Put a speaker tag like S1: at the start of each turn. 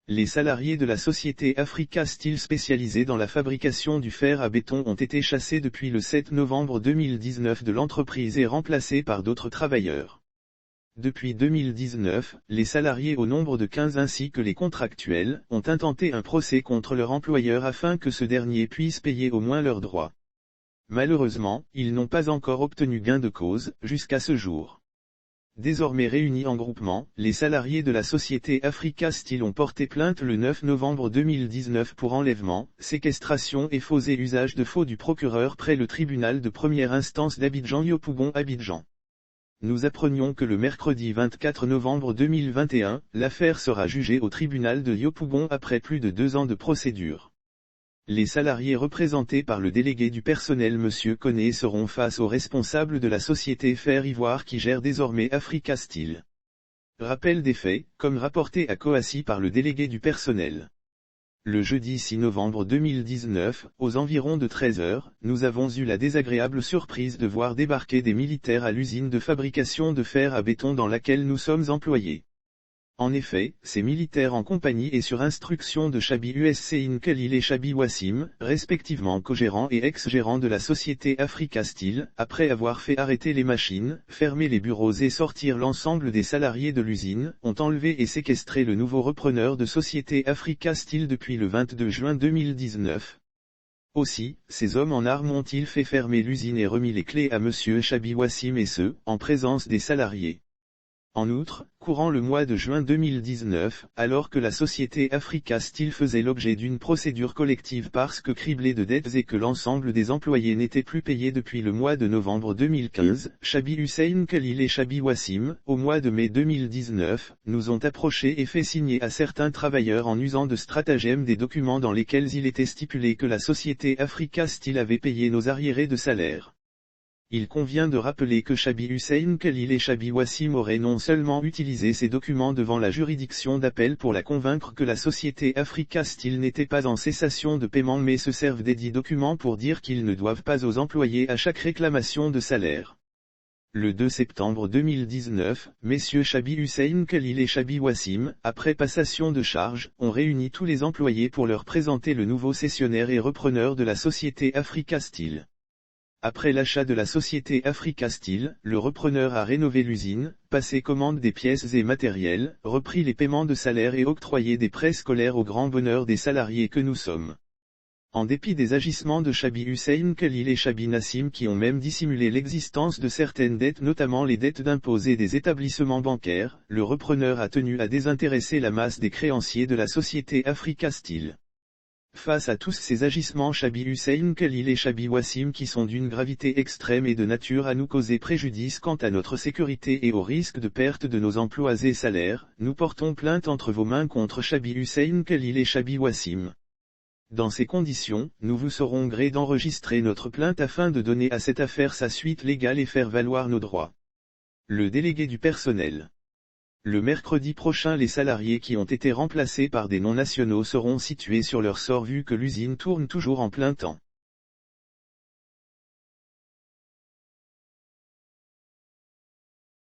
S1: Les salariés de la société Africa Steel spécialisée dans la fabrication du fer à béton ont été chassés depuis le 7 novembre 2019 de l'entreprise et remplacés par d'autres travailleurs. Depuis 2019, les salariés au nombre de 15 ainsi que les contractuels ont intenté un procès contre leur employeur afin que ce dernier puisse payer au moins leurs droits. Malheureusement, ils n'ont pas encore obtenu gain de cause, jusqu'à ce jour. Désormais réunis en groupement, les salariés de la société Africa Steel ont porté plainte le 9 novembre 2019 pour enlèvement, séquestration et faux et usage de faux du procureur près le tribunal de première instance d'Abidjan-Yopougon-Abidjan. Nous apprenions que le mercredi 24 novembre 2021, l'affaire sera jugée au tribunal de Yopougon après plus de 2 ans de procédure. Les salariés représentés par le délégué du personnel M. Koné seront face aux responsables de la société Fer Ivoire qui gère désormais Africa Steel. Rappel des faits, comme rapporté à Coassi par le délégué du personnel. Le jeudi 6 novembre 2019, aux environs de 13 h, nous avons eu la désagréable surprise de voir débarquer des militaires à l'usine de fabrication de fer à béton dans laquelle nous sommes employés. En effet, ces militaires en compagnie et sur instruction de Chabi Hussein Khalil et Chabi Wassim, respectivement co-gérants et ex-gérants de la société Africa Steel, après avoir fait arrêter les machines, fermer les bureaux et sortir l'ensemble des salariés de l'usine, ont enlevé et séquestré le nouveau repreneur de société Africa Steel depuis le 22 juin 2019. Aussi, ces hommes en armes ont-ils fait fermer l'usine et remis les clés à M. Chabi Wassim et ce, en présence des salariés. En outre, courant le mois de juin 2019, alors que la société Africa Steel faisait l'objet d'une procédure collective parce que criblée de dettes et que l'ensemble des employés n'étaient plus payés depuis le mois de novembre 2015, Chabi Hussein Khalil et Chabi Wassim, au mois de mai 2019, nous ont approchés et fait signer à certains travailleurs en usant de stratagèmes des documents dans lesquels il était stipulé que la société Africa Steel avait payé nos arriérés de salaire. Il convient de rappeler que Chabi Hussein Khalil et Chabi Wassim auraient non seulement utilisé ces documents devant la juridiction d'appel pour la convaincre que la société Africa Steel n'était pas en cessation de paiement mais se servent des dits documents pour dire qu'ils ne doivent pas aux employés à chaque réclamation de salaire. Le 2 septembre 2019, messieurs Chabi Hussein Khalil et Chabi Wassim, après passation de charges, ont réuni tous les employés pour leur présenter le nouveau cessionnaire et repreneur de la société Africa Steel. Après l'achat de la société Africa Steel, le repreneur a rénové l'usine, passé commande des pièces et matériels, repris les paiements de salaire et octroyé des prêts scolaires au grand bonheur des salariés que nous sommes. En dépit des agissements de Chabi Hussein Khalil et Chabi Nassim qui ont même dissimulé l'existence de certaines dettes notamment les dettes d'impôts et des établissements bancaires, le repreneur a tenu à désintéresser la masse des créanciers de la société Africa Steel. Face à tous ces agissements Chabi Hussein Khalil et Chabi Wassim qui sont d'une gravité extrême et de nature à nous causer préjudice quant à notre sécurité et au risque de perte de nos emplois et salaires, nous portons plainte entre vos mains contre Chabi Hussein Khalil et Chabi Wassim. Dans ces conditions, nous vous serons gré d'enregistrer notre plainte afin de donner à cette affaire sa suite légale et faire valoir nos droits. Le délégué du personnel. Le mercredi prochain les salariés qui ont été remplacés par des non-nationaux seront situés sur leur sort vu que l'usine tourne toujours en plein temps.